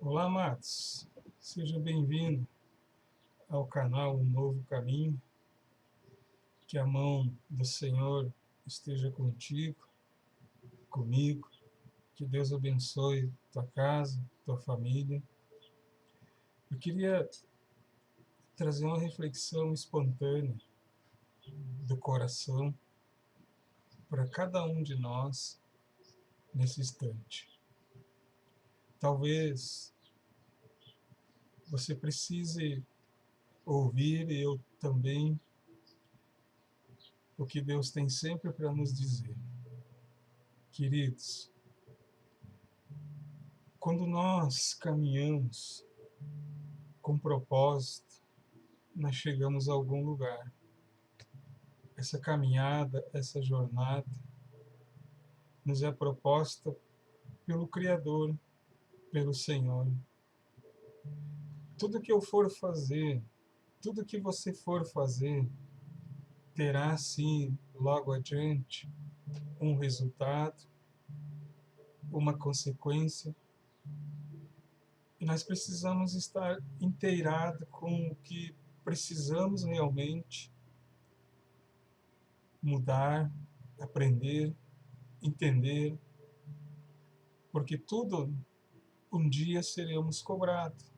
Olá, Matos. Seja bem-vindo ao canal Um Novo Caminho. Que a mão do Senhor esteja contigo, comigo. Que Deus abençoe tua casa, tua família. Eu queria trazer uma reflexão espontânea do coração para cada um de nós nesse instante. Talvez você precise ouvir, e eu também, o que Deus tem sempre para nos dizer. Queridos, quando nós caminhamos com propósito, nós chegamos a algum lugar. Essa caminhada, essa jornada, nos é proposta pelo Criador, pelo Senhor. Tudo que eu for fazer, tudo que você for fazer, terá sim, logo adiante, um resultado, uma consequência. E nós precisamos estar inteirados com o que precisamos realmente mudar, aprender, entender, porque tudo um dia seremos cobrados.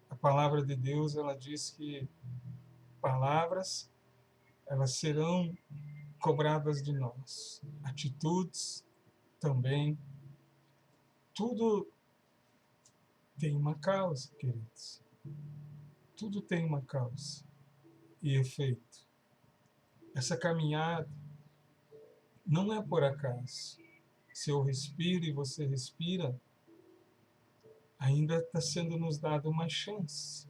A palavra de Deus, ela diz que palavras, elas serão cobradas de nós. Atitudes também. Tudo tem uma causa, queridos. Tudo tem uma causa e efeito. Essa caminhada não é por acaso. Se eu respiro e você respira, ainda está sendo nos dada uma chance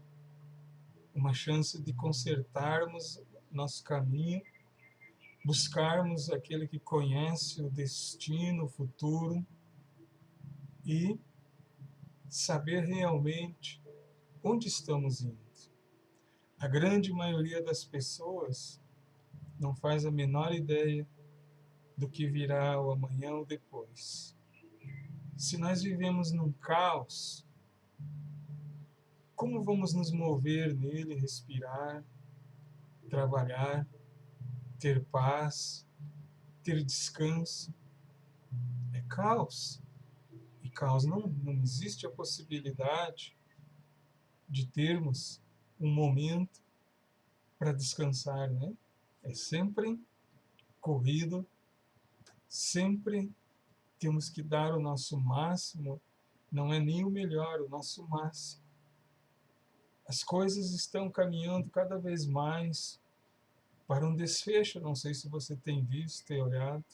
de consertarmos nosso caminho, buscarmos aquele que conhece o destino, o futuro e saber realmente onde estamos indo. A grande maioria das pessoas não faz a menor ideia do que virá o amanhã ou depois. Se nós vivemos num caos, como vamos nos mover nele, respirar, trabalhar, ter paz, ter descanso? É caos. E caos não existe a possibilidade de termos um momento para descansar, né? É sempre corrido, sempre temos que dar o nosso máximo, não é nem o melhor, o nosso máximo. As coisas estão caminhando cada vez mais para um desfecho, não sei se você tem visto e olhado.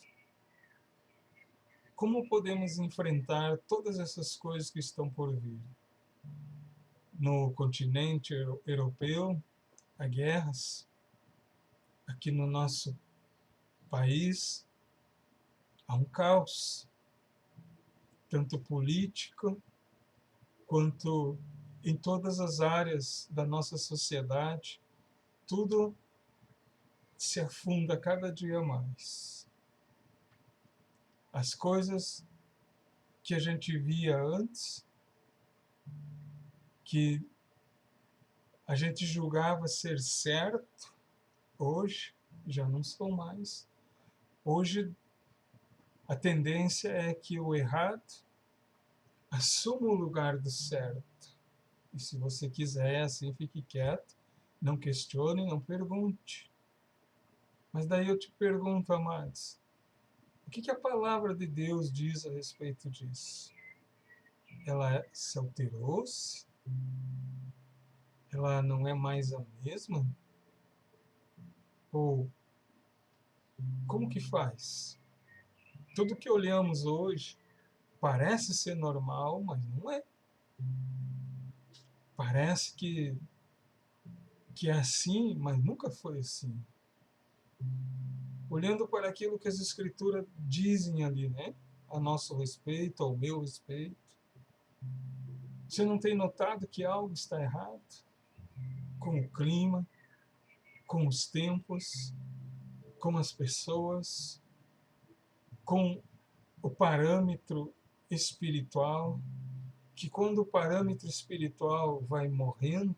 Como podemos enfrentar todas essas coisas que estão por vir? No continente europeu, há guerras. Aqui no nosso país, há um caos, tanto político quanto em todas as áreas da nossa sociedade. Tudo se afunda cada dia mais. As coisas que a gente via antes, que a gente julgava ser certo, hoje já não são mais. Hoje a tendência é que o errado assuma o lugar do certo. E se você quiser, assim, fique quieto, não questione, não pergunte. Mas daí eu te pergunto, amados, o que a palavra de Deus diz a respeito disso? Ela se alterou-se? Ela não é mais a mesma? Ou como que faz? Tudo que olhamos hoje parece ser normal, mas não é. Parece que é assim, mas nunca foi assim. Olhando para aquilo que as Escrituras dizem ali, né? A nosso respeito, ao meu respeito. Você não tem notado que algo está errado? Com o clima, com os tempos, com as pessoas, com o parâmetro espiritual. que quando o parâmetro espiritual vai morrendo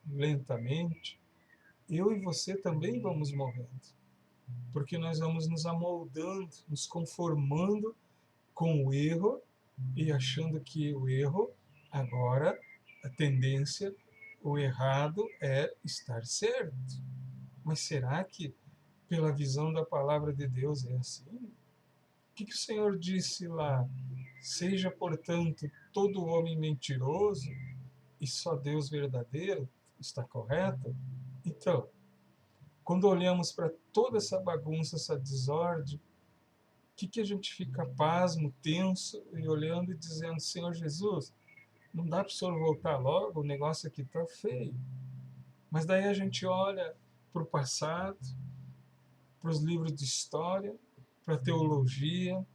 lentamente, eu e você também vamos morrendo, porque nós vamos nos amoldando, nos conformando com o erro e achando que o erro, agora, a tendência, o errado é estar certo. Mas será que, pela visão da palavra de Deus, é assim? O que o Senhor disse lá? Seja, portanto, todo homem mentiroso e só Deus verdadeiro? Está correto? Então, quando olhamos para toda essa bagunça, essa desordem, que a gente fica pasmo, tenso, e olhando e dizendo, Senhor Jesus, não dá para o Senhor voltar logo, o negócio aqui está feio. Mas daí a gente olha para o passado, para os livros de história, para a teologia,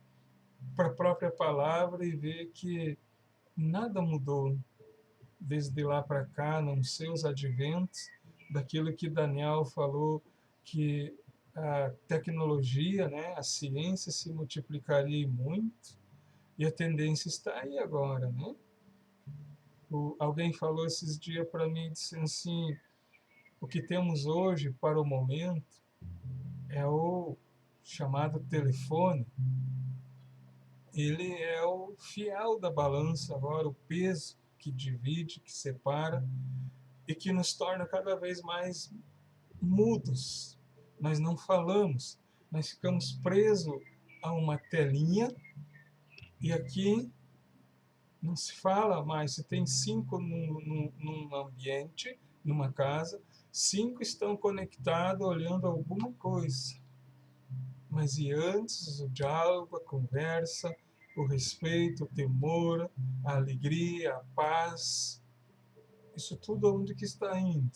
para a própria palavra e vê que nada mudou desde lá para cá, a não ser os adventos daquilo que Daniel falou, que a tecnologia, né, a ciência se multiplicaria muito, e a tendência está aí agora, né? Alguém falou esses dias para mim, disse assim, o que temos hoje para o momento é o chamado telefone. Ele é o fiel da balança agora, o peso que divide, que separa e que nos torna cada vez mais mudos. Nós não falamos, nós ficamos presos a uma telinha e aqui não se fala mais. Se tem 5 num ambiente, numa casa, 5 estão conectados olhando alguma coisa. Mas e antes, o diálogo, a conversa, o respeito, o temor, a alegria, a paz, isso tudo onde que está indo?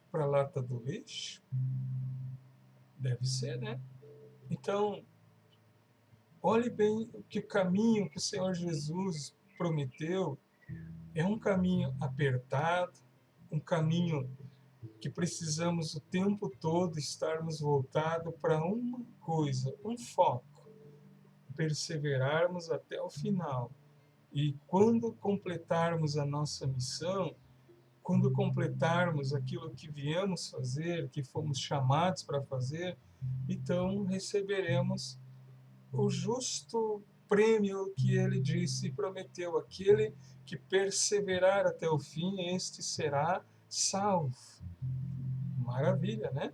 Para a lata do lixo? Deve ser, né? Então, olhe bem que o caminho que o Senhor Jesus prometeu é um caminho apertado, um caminho que precisamos o tempo todo estarmos voltados para uma coisa, um foco, perseverarmos até o final. E quando completarmos a nossa missão, quando completarmos aquilo que viemos fazer, que fomos chamados para fazer, então receberemos o justo prêmio que ele disse e prometeu. Aquele que perseverar até o fim, este será salvo. Maravilha, né?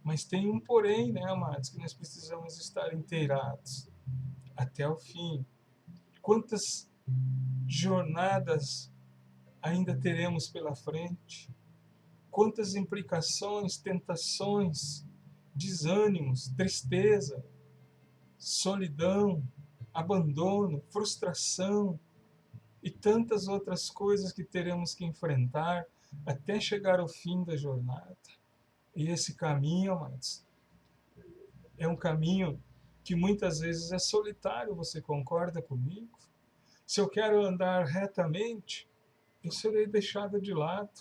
Mas tem um porém, né, amados, que nós precisamos estar inteirados até o fim. Quantas jornadas ainda teremos pela frente? Quantas implicações, tentações, desânimos, tristeza, solidão, abandono, frustração e tantas outras coisas que teremos que enfrentar até chegar ao fim da jornada. E esse caminho, amados, é um caminho que muitas vezes é solitário, você concorda comigo? Se eu quero andar retamente, eu serei deixado de lado.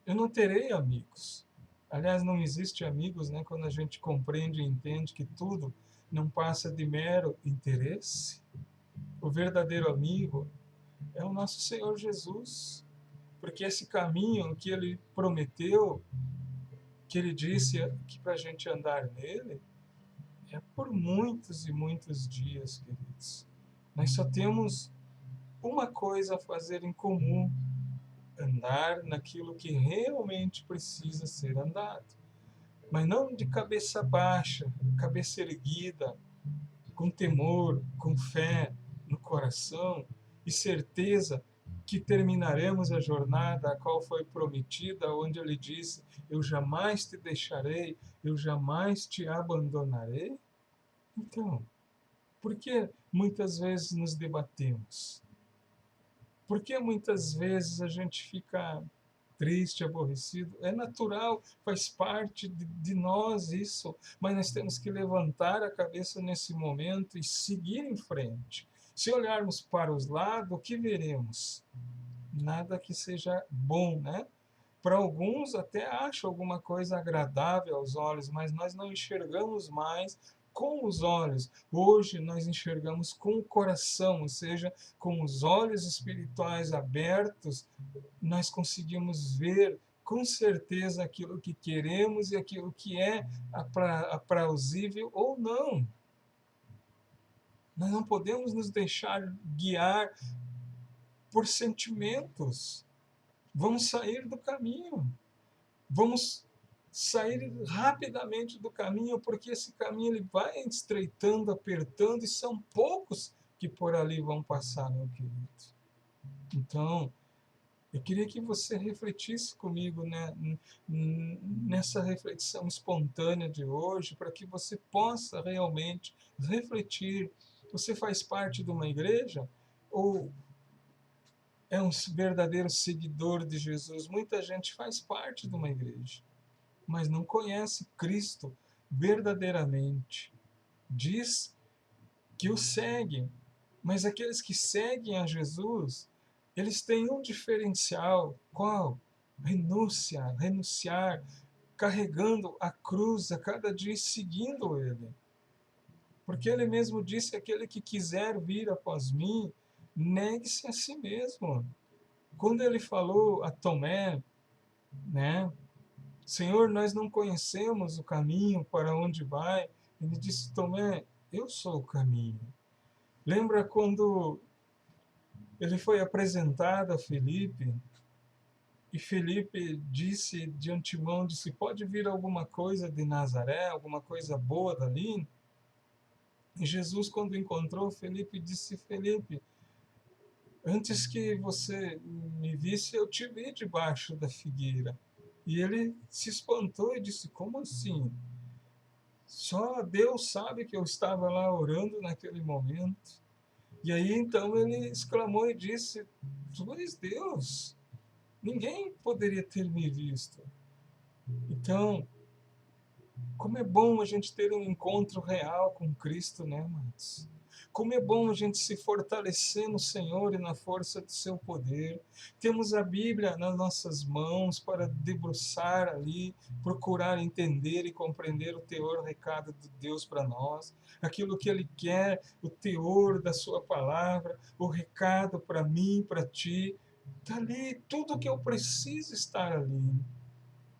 Eu não terei amigos. Aliás, não existe amigos, né, quando a gente compreende e entende que tudo não passa de mero interesse. O verdadeiro amigo é o nosso Senhor Jesus, porque esse caminho que ele prometeu, que ele disse que para a gente andar nele, é por muitos e muitos dias, queridos. Nós só temos uma coisa a fazer em comum: andar naquilo que realmente precisa ser andado. Mas não de cabeça baixa, cabeça erguida, com temor, com fé no coração e certeza que terminaremos a jornada a qual foi prometida, onde ele disse: eu jamais te deixarei, eu jamais te abandonarei. Então, por que muitas vezes nos debatemos? Por que muitas vezes a gente fica triste, aborrecido? É natural, faz parte de nós isso, mas nós temos que levantar a cabeça nesse momento e seguir em frente. Se olharmos para os lados, o que veremos? Nada que seja bom, né? Para alguns até acham alguma coisa agradável aos olhos, mas nós não enxergamos mais com os olhos. Hoje nós enxergamos com o coração, ou seja, com os olhos espirituais abertos, nós conseguimos ver com certeza aquilo que queremos e aquilo que é aprausível ou não. Nós não podemos nos deixar guiar por sentimentos. Vamos sair do caminho. Vamos sair rapidamente do caminho, porque esse caminho ele vai estreitando, apertando, e são poucos que por ali vão passar, meu querido. Então, eu queria que você refletisse comigo, né, nessa reflexão espontânea de hoje, para que você possa realmente refletir. Você faz parte de uma igreja ou é um verdadeiro seguidor de Jesus? Muita gente faz parte de uma igreja, mas não conhece Cristo verdadeiramente. Diz que o seguem, mas aqueles que seguem a Jesus, eles têm um diferencial. Qual? Renunciar, carregando a cruz a cada dia e seguindo Ele. Porque Ele mesmo disse: aquele que quiser vir após mim, negue-se a si mesmo. Quando Ele falou a Tomé, né, Senhor, nós não conhecemos o caminho para onde vai, Ele disse: Tomé, eu sou o caminho. Lembra quando ele foi apresentado a Filipe, e Filipe disse de antemão, disse: pode vir alguma coisa de Nazaré, alguma coisa boa dali? E Jesus, quando encontrou Filipe, disse: Filipe, antes que você me visse, eu te vi debaixo da figueira. E ele se espantou e disse: como assim? Só Deus sabe que eu estava lá orando naquele momento. E aí então ele exclamou e disse: tu és Deus. Ninguém poderia ter me visto. Então, como é bom a gente ter um encontro real com Cristo, né, amados? Como é bom a gente se fortalecer no Senhor e na força do seu poder. Temos a Bíblia nas nossas mãos para debruçar ali, procurar entender e compreender o teor, o recado de Deus para nós, aquilo que Ele quer, o teor da sua palavra, o recado para mim, para ti. Está ali, tudo o que eu preciso estar ali.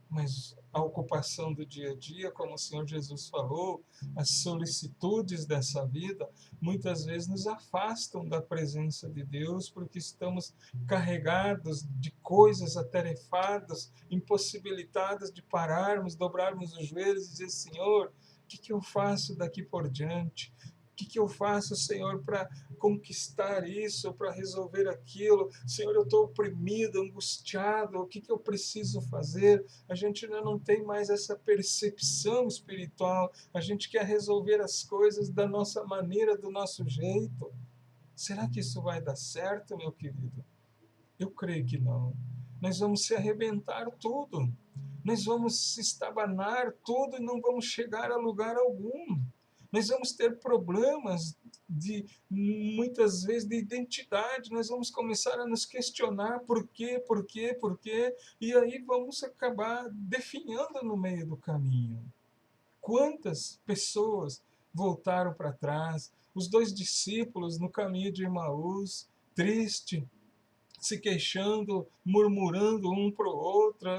Mas a ocupação do dia a dia, como o Senhor Jesus falou, as solicitudes dessa vida, muitas vezes nos afastam da presença de Deus, porque estamos carregados de coisas atarefadas, impossibilitadas de pararmos, dobrarmos os joelhos e dizer: Senhor, o que eu faço daqui por diante? O que eu faço, Senhor, para conquistar isso, para resolver aquilo? Senhor, eu estou oprimido, angustiado, o que eu preciso fazer? A gente ainda não tem mais essa percepção espiritual, a gente quer resolver as coisas da nossa maneira, do nosso jeito. Será que isso vai dar certo, meu querido? Eu creio que não. Nós vamos se arrebentar tudo, nós vamos se estabanar tudo e não vamos chegar a lugar algum. Nós vamos ter problemas de muitas vezes de identidade, nós vamos começar a nos questionar por quê, e aí vamos acabar definhando no meio do caminho. Quantas pessoas voltaram para trás? Os dois discípulos no caminho de Emaús, triste, se queixando, murmurando um para o outro,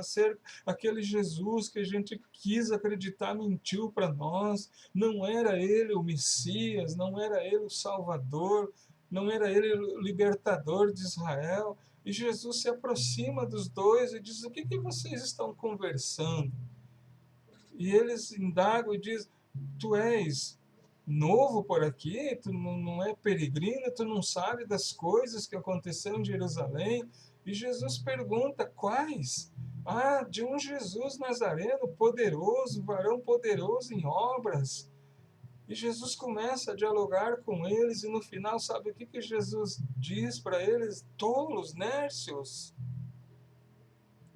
aquele Jesus que a gente quis acreditar mentiu para nós, não era ele o Messias, não era ele o Salvador, não era ele o libertador de Israel. E Jesus se aproxima dos dois e diz: o que vocês estão conversando? E eles indagam e dizem: tu és novo por aqui, tu não é peregrino, tu não sabe das coisas que aconteceram em Jerusalém. E Jesus pergunta: quais? Ah, de um Jesus Nazareno, poderoso, varão poderoso em obras. E Jesus começa a dialogar com eles, e no final, sabe o que Jesus diz para eles? Tolos, nércios.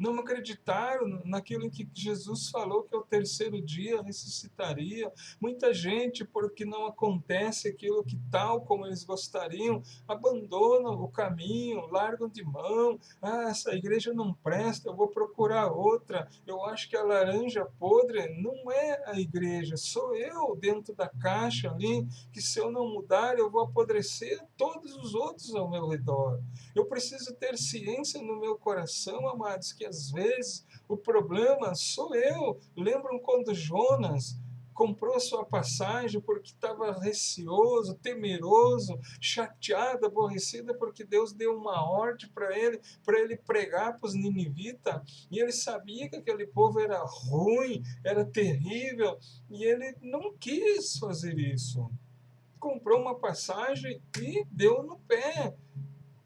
não acreditaram naquilo que Jesus falou, que ao terceiro dia ressuscitaria. Muita gente, porque não acontece aquilo que tal como eles gostariam, abandonam o caminho, largam de mão. Ah, essa igreja não presta, eu vou procurar outra. Eu acho que a laranja podre não é a igreja, sou eu dentro da caixa ali, que se eu não mudar, eu vou apodrecer todos os outros ao meu redor. Eu preciso ter ciência no meu coração, amados, que às vezes o problema sou eu. Lembram quando Jonas comprou sua passagem porque estava receoso, temeroso, chateado, aborrecido, porque Deus deu uma ordem para ele pregar para os ninivitas, e ele sabia que aquele povo era ruim, era terrível, e ele não quis fazer isso. Comprou uma passagem e deu no pé.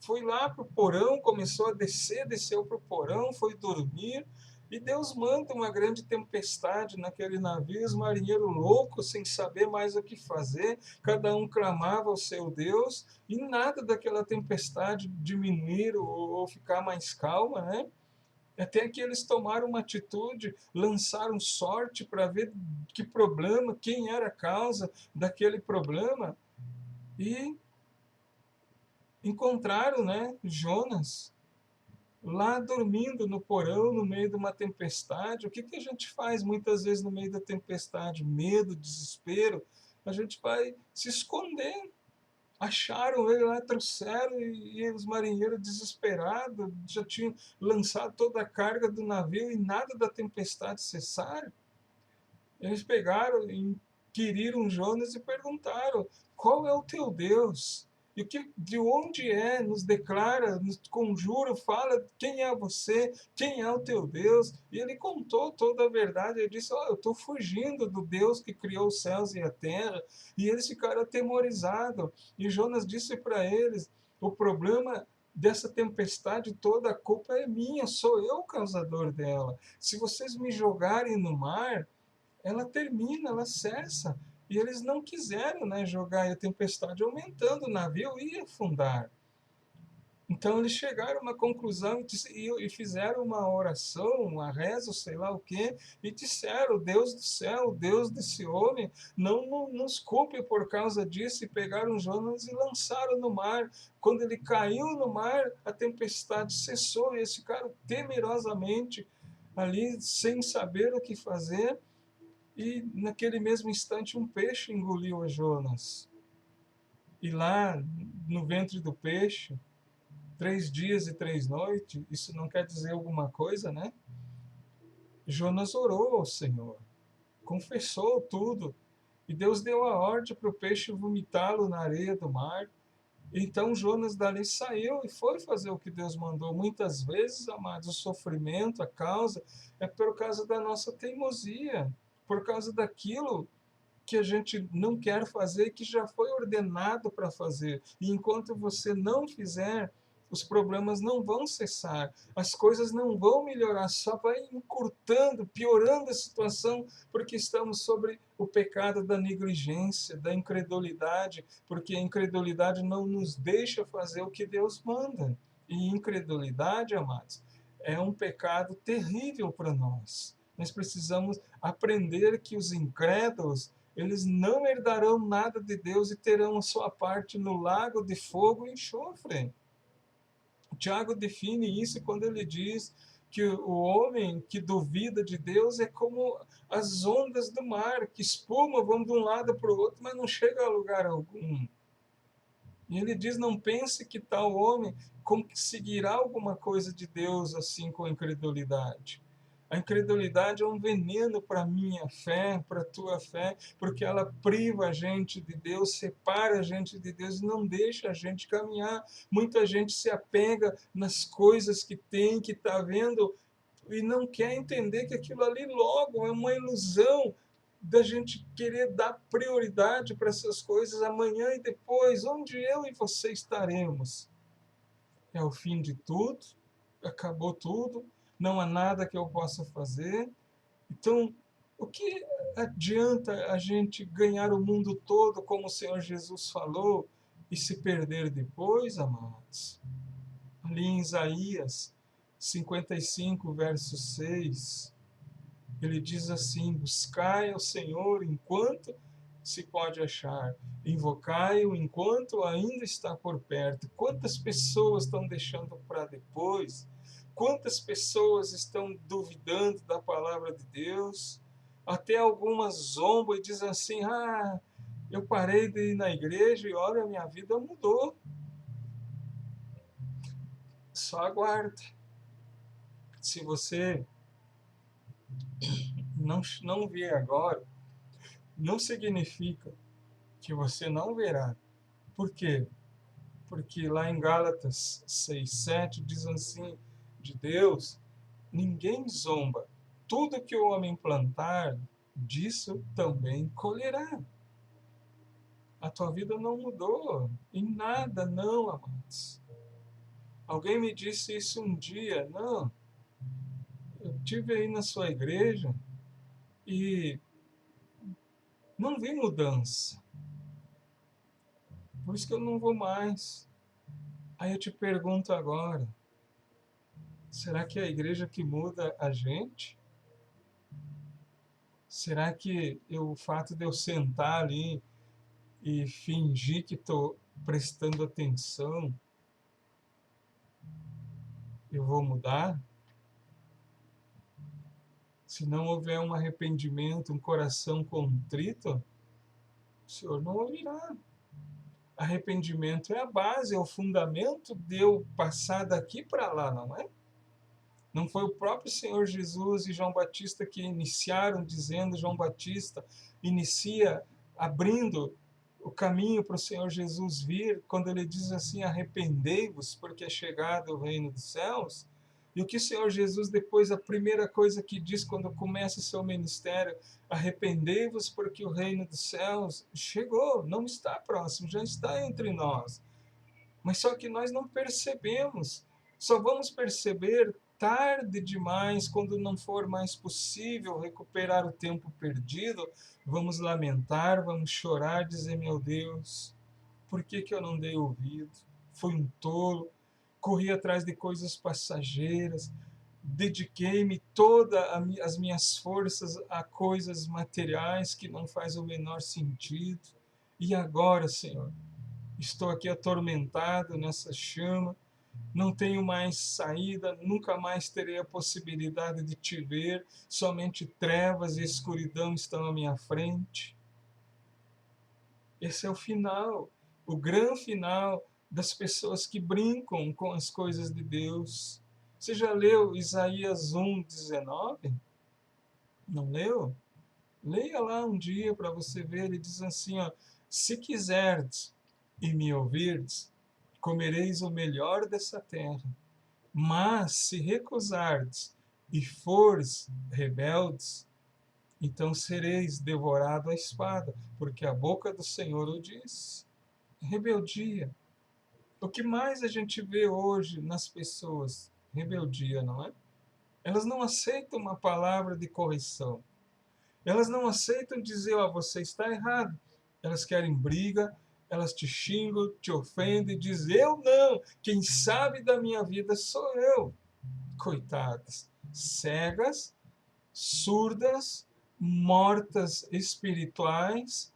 Foi lá para o porão, começou a descer, desceu para o porão, foi dormir, e Deus manda uma grande tempestade naquele navio, os marinheiros loucos, sem saber mais o que fazer, cada um clamava ao seu Deus, e nada daquela tempestade diminuir ou ficar mais calma, né? Até que eles tomaram uma atitude, lançaram sorte para ver que problema, quem era a causa daquele problema, e encontraram, né, Jonas lá dormindo no porão, no meio de uma tempestade. O que que a gente faz muitas vezes no meio da tempestade? Medo, desespero. A gente vai se esconder. Acharam ele lá, trouxeram, e os marinheiros desesperados já tinham lançado toda a carga do navio e nada da tempestade cessar. Eles pegaram, inquiriram Jonas e perguntaram: qual é o teu Deus? E de onde é? Nos declara, nos conjura, fala quem é você, quem é o teu Deus. E ele contou toda a verdade. Ele disse: eu estou fugindo do Deus que criou os céus e a terra. E eles ficaram atemorizados. E Jonas disse para eles: o problema dessa tempestade toda, a culpa é minha, sou eu o causador dela. Se vocês me jogarem no mar, ela termina, ela cessa. E eles não quiseram, né, jogar, a tempestade aumentando, o navio ia afundar. Então eles chegaram a uma conclusão e fizeram uma oração, uma reza, sei lá o quê, e disseram: Deus do céu, Deus desse homem, não nos culpe por causa disso. E pegaram Jonas e lançaram no mar. Quando ele caiu no mar, a tempestade cessou e eles ficaram temerosamente ali, sem saber o que fazer. E naquele mesmo instante um peixe engoliu a Jonas. E lá no ventre do peixe, 3 dias e 3 noites, isso não quer dizer alguma coisa, né? Jonas orou ao Senhor, confessou tudo, e Deus deu a ordem para o peixe vomitá-lo na areia do mar. Então Jonas dali saiu e foi fazer o que Deus mandou. Muitas vezes, amados, o sofrimento, a causa, é por causa da nossa teimosia, por causa daquilo que a gente não quer fazer, que já foi ordenado para fazer. E enquanto você não fizer, os problemas não vão cessar, as coisas não vão melhorar, só vai encurtando, piorando a situação, porque estamos sobre o pecado da negligência, da incredulidade, porque a incredulidade não nos deixa fazer o que Deus manda. E incredulidade, amados, é um pecado terrível para nós. Nós precisamos aprender que os incrédulos, eles não herdarão nada de Deus e terão a sua parte no lago de fogo e enxofre. Tiago define isso quando ele diz que o homem que duvida de Deus é como as ondas do mar, que espumam, vão de um lado para o outro, mas não chega a lugar algum. E ele diz: não pense que tal homem conseguirá alguma coisa de Deus assim com incredulidade. A incredulidade é um veneno para a minha fé, para a tua fé, porque ela priva a gente de Deus, separa a gente de Deus e não deixa a gente caminhar. Muita gente se apega nas coisas que tem, que está vendo, e não quer entender que aquilo ali logo é uma ilusão da gente querer dar prioridade para essas coisas amanhã e depois, onde eu e você estaremos. É o fim de tudo, acabou tudo, não há nada que eu possa fazer. Então, o que adianta a gente ganhar o mundo todo, como o Senhor Jesus falou, e se perder depois, amados? Ali em Isaías, 55, verso 6, ele diz assim: buscai ao Senhor enquanto se pode achar, invocai-o enquanto ainda está por perto. Quantas pessoas estão deixando para depois? Quantas pessoas estão duvidando da palavra de Deus? Até algumas zombam e dizem assim: ah, eu parei de ir na igreja e olha, a minha vida mudou. Só aguarde. Se você não vê agora, não significa que você não verá. Por quê? Porque lá em Gálatas 6:7 diz assim, de Deus, ninguém zomba. Tudo que o homem plantar, disso também colherá. A tua vida não mudou, em nada não, amados. Alguém me disse isso um dia, não, eu estive aí na sua igreja e não vi mudança, por isso que eu não vou mais. Aí eu te pergunto agora, será que é a igreja que muda a gente? Será que o fato de eu sentar ali e fingir que estou prestando atenção, eu vou mudar? Se não houver um arrependimento, um coração contrito, o Senhor não ouvirá. Arrependimento é a base, é o fundamento de eu passar daqui para lá, não é? Não foi o próprio Senhor Jesus e João Batista que iniciaram dizendo, João Batista inicia abrindo o caminho para o Senhor Jesus vir, quando ele diz assim, arrependei-vos, porque é chegado o reino dos céus. E o que o Senhor Jesus, depois, a primeira coisa que diz quando começa o seu ministério, arrependei-vos, porque o reino dos céus chegou, não está próximo, já está entre nós. Mas só que nós não percebemos, só vamos perceber tarde demais, quando não for mais possível recuperar o tempo perdido, vamos lamentar, vamos chorar, dizer, meu Deus, por que que eu não dei ouvido? Fui um tolo, corri atrás de coisas passageiras, dediquei-me todas as minhas forças a coisas materiais que não faz o menor sentido. E agora, Senhor, estou aqui atormentado nessa chama, não tenho mais saída, nunca mais terei a possibilidade de te ver, somente trevas e escuridão estão à minha frente. Esse é o final, o grande final das pessoas que brincam com as coisas de Deus. Você já leu Isaías 1:19? Não leu? Leia lá um dia para você ver, ele diz assim, ó, se quiserdes e me ouvirdes, comereis o melhor dessa terra. Mas se recusardes e fores rebeldes, então sereis devorado à espada, porque a boca do Senhor o diz. Rebeldia. O que mais a gente vê hoje nas pessoas? Rebeldia, não é? Elas não aceitam uma palavra de correção. Elas não aceitam dizer, ó, você está errado. Elas querem briga, elas te xingam, te ofendem, dizem, eu não, quem sabe da minha vida sou eu. Coitadas, cegas, surdas, mortas espirituais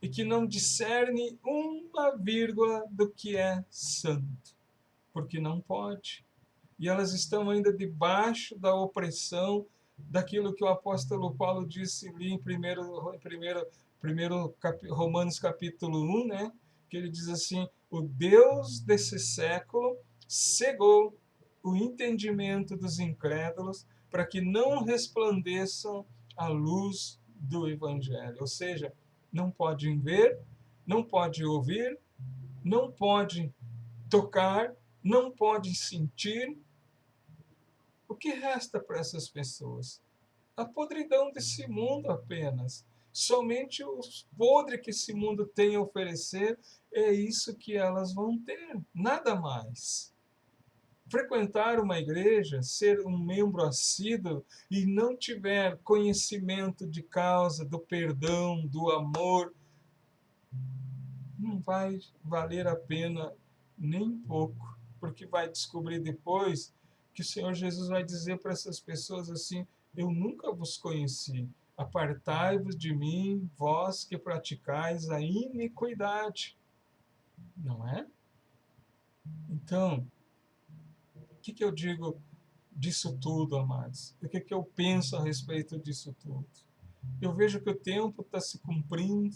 e que não discernem uma vírgula do que é santo, porque não pode. E elas estão ainda debaixo da opressão daquilo que o apóstolo Paulo disse ali em Romanos capítulo 1, né? Que ele diz assim, o Deus desse século cegou o entendimento dos incrédulos para que não resplandeçam a luz do Evangelho. Ou seja, não podem ver, não podem ouvir, não podem tocar, não podem sentir. O que resta para essas pessoas? A podridão desse mundo apenas. Somente o podre que esse mundo tem a oferecer é isso que elas vão ter, nada mais. Frequentar uma igreja, ser um membro assíduo e não tiver conhecimento de causa, do perdão, do amor, não vai valer a pena nem pouco, porque vai descobrir depois que o Senhor Jesus vai dizer para essas pessoas assim: eu nunca vos conheci. Apartai-vos de mim, vós que praticais a iniquidade. Não é? Então, o que eu digo disso tudo, amados? O que eu penso a respeito disso tudo? Eu vejo que o tempo está se cumprindo,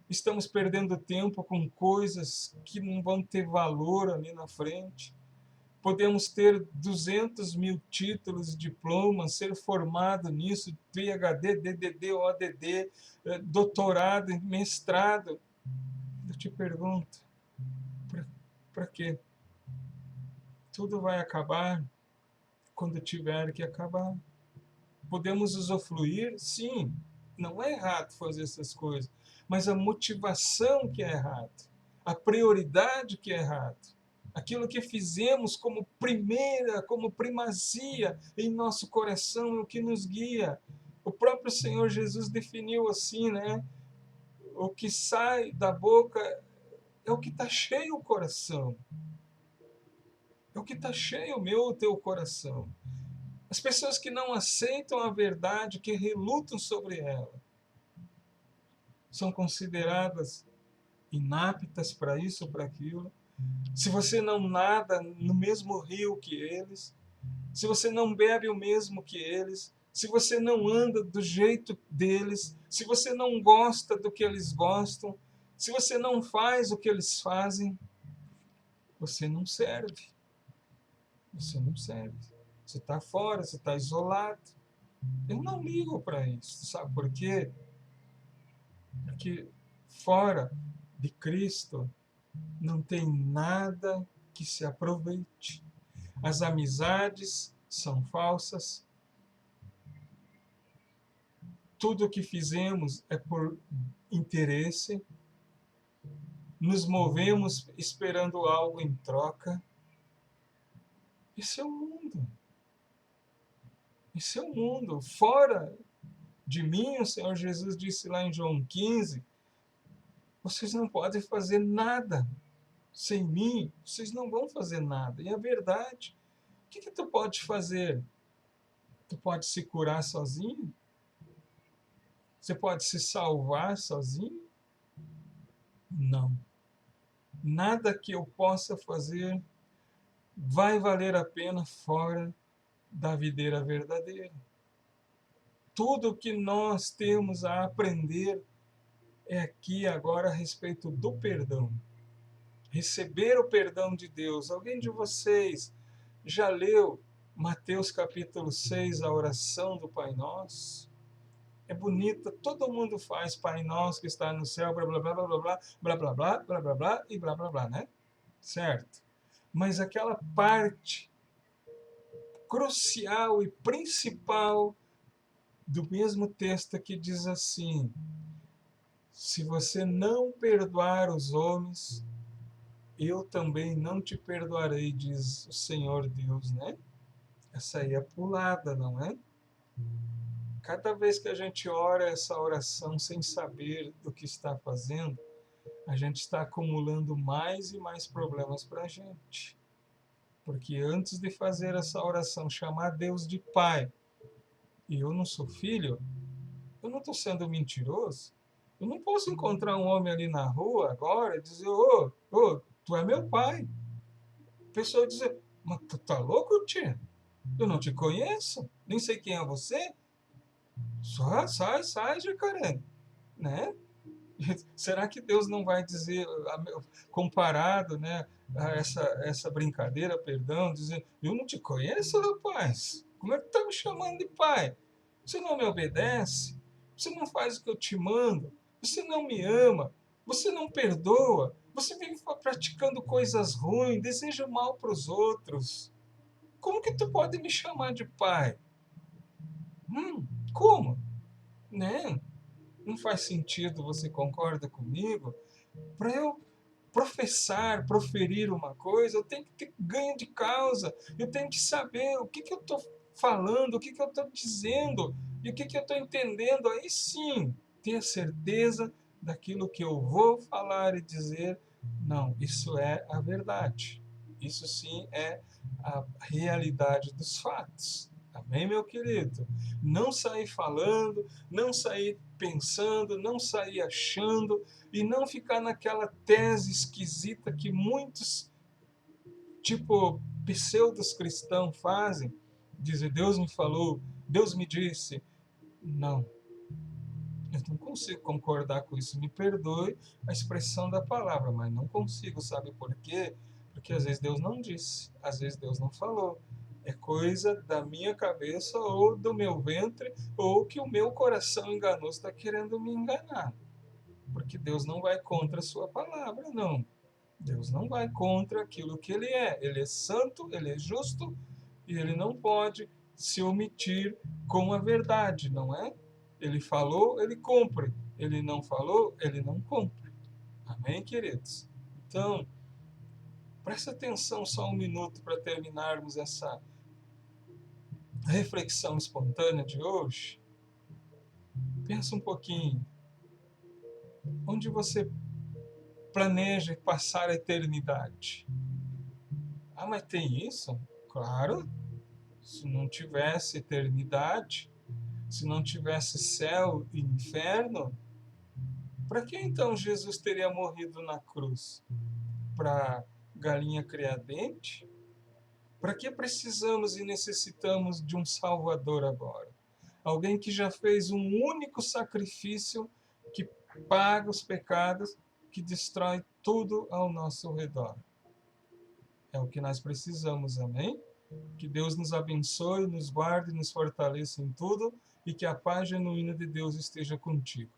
estamos perdendo tempo com coisas que não vão ter valor ali na frente. Podemos ter 200 mil títulos, diplomas, ser formado nisso, PhD, DDD, ODD, doutorado, mestrado. Eu te pergunto, para quê? Tudo vai acabar quando tiver que acabar. Podemos usufruir? Sim, não é errado fazer essas coisas, mas a motivação que é errado, a prioridade que é errado, aquilo que fizemos como primeira, como primazia em nosso coração é o que nos guia. O próprio Senhor Jesus definiu assim, né? O que sai da boca é o que está cheio o coração. É o que está cheio o meu, o teu coração. As pessoas que não aceitam a verdade, que relutam sobre ela, são consideradas inaptas para isso ou para aquilo. Se você não nada no mesmo rio que eles, se você não bebe o mesmo que eles, se você não anda do jeito deles, se você não gosta do que eles gostam, se você não faz o que eles fazem, você não serve. Você não serve. Você está fora, você está isolado. Eu não ligo para isso, sabe por quê? Porque fora de Cristo não tem nada que se aproveite. As amizades são falsas. Tudo o que fizemos é por interesse. Nos movemos esperando algo em troca. Esse é o mundo. Esse é o mundo. Fora de mim, o Senhor Jesus disse lá em João 15, vocês não podem fazer nada. Sem mim, vocês não vão fazer nada. E é verdade. O que tu pode fazer? Tu pode se curar sozinho? Você pode se salvar sozinho? Não. Nada que eu possa fazer vai valer a pena fora da videira verdadeira. Tudo o que nós temos a aprender é aqui agora a respeito do perdão. Receber o perdão de Deus. Alguém de vocês já leu Mateus capítulo 6, a oração do Pai Nosso? É bonita, todo mundo faz Pai Nosso que está no céu, blá blá blá blá blá blá blá blá blá blá blá e blá blá blá, né? Certo? Mas aquela parte crucial e principal do mesmo texto que diz assim: se você não perdoar os homens, eu também não te perdoarei, diz o Senhor Deus, né? Essa aí é pulada, não é? Cada vez que a gente ora essa oração sem saber do que está fazendo, a gente está acumulando mais e mais problemas para a gente. Porque antes de fazer essa oração, chamar Deus de Pai, e eu não sou filho, eu não estou sendo mentiroso. Eu não posso encontrar um homem ali na rua agora e dizer: ô, tu é meu pai. A pessoa diz: mas tu tá louco, tia? Eu não te conheço, nem sei quem é você. Só sai, jacaré, né? Será que Deus não vai dizer, comparado, né, a essa brincadeira, perdão, dizer: eu não te conheço, rapaz? Como é que tá me chamando de pai? Você não me obedece? Você não faz o que eu te mando? Você não me ama? Você não perdoa? Você vive praticando coisas ruins, deseja o mal para os outros. Como que tu pode me chamar de pai? Como? Né? Não faz sentido, você concorda comigo? Para eu professar, proferir uma coisa, eu tenho que ter ganho de causa, eu tenho que saber o que eu estou falando, o que eu estou dizendo e o que eu estou entendendo. Aí sim, ter certeza daquilo que eu vou falar e dizer. Não, isso é a verdade. Isso sim é a realidade dos fatos. Amém, meu querido? Não sair falando, não sair pensando, não sair achando e não ficar naquela tese esquisita que muitos, tipo, pseudos cristãos fazem. Dizer, Deus me falou, Deus me disse. Não, eu não consigo concordar com isso. Me perdoe a expressão da palavra, mas não consigo, sabe por quê? Porque às vezes Deus não disse, às vezes Deus não falou. É coisa da minha cabeça ou do meu ventre, ou que o meu coração enganoso está querendo me enganar. Porque Deus não vai contra a sua palavra, não. Deus não vai contra aquilo que ele é. Ele é santo, ele é justo e ele não pode se omitir com a verdade, não é? Ele falou, ele cumpre. Ele não falou, ele não cumpre. Amém, queridos? Então, presta atenção só um minuto para terminarmos essa reflexão espontânea de hoje. Pensa um pouquinho. Onde você planeja passar a eternidade? Ah, mas tem isso? Claro. Se não tivesse eternidade, se não tivesse céu e inferno, para que então Jesus teria morrido na cruz? Para galinha criar dente? Para que precisamos e necessitamos de um Salvador agora? Alguém que já fez um único sacrifício que paga os pecados, que destrói tudo ao nosso redor. É o que nós precisamos, amém? Que Deus nos abençoe, nos guarde, nos fortaleça em tudo e que a paz genuína de Deus esteja contigo.